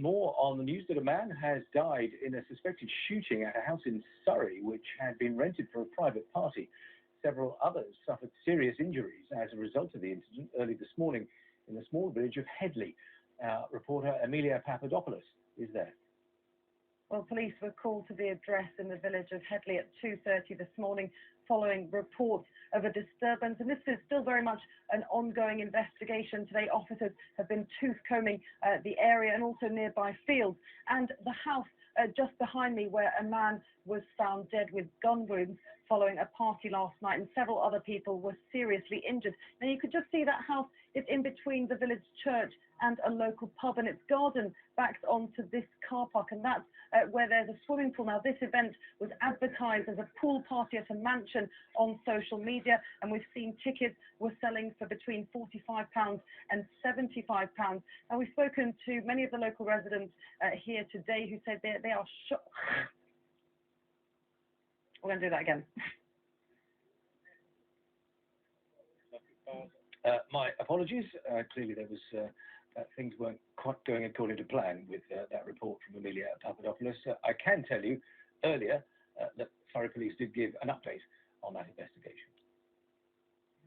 more on the news that a man has died in a suspected shooting at a house in Surrey, which had been rented for a private party. Several others suffered serious injuries as a result of the incident early this morning in the small village of Headley. Reporter Amelia Papadopoulos is there. Well, police were called to the address in the village of Headley at 2:30 this morning following reports of a disturbance, and this is still very much an ongoing investigation. Today, officers have been tooth-combing the area and also nearby fields, and the house just behind me where a man was found dead with gun wounds following a party last night, and several other people were seriously injured. Now, you could just see that house is in between the village church and a local pub, and its garden backs onto this car park, and that's where there's a swimming pool. Now, this event was advertised as a pool party at a mansion on social media, and we've seen tickets were selling for between £45 and £75. Now, we've spoken to many of the local residents here today who said they are shocked. We're going to do that again. My apologies. Clearly there was things weren't quite going according to plan with that report from Amelia Papadopoulos. I can tell you earlier that Surrey Police did give an update on that investigation.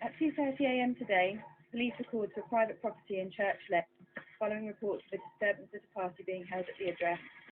At 2:30 a.m. today, police were called to a private property in Church Lane following reports of a disturbance at a party being held at the address.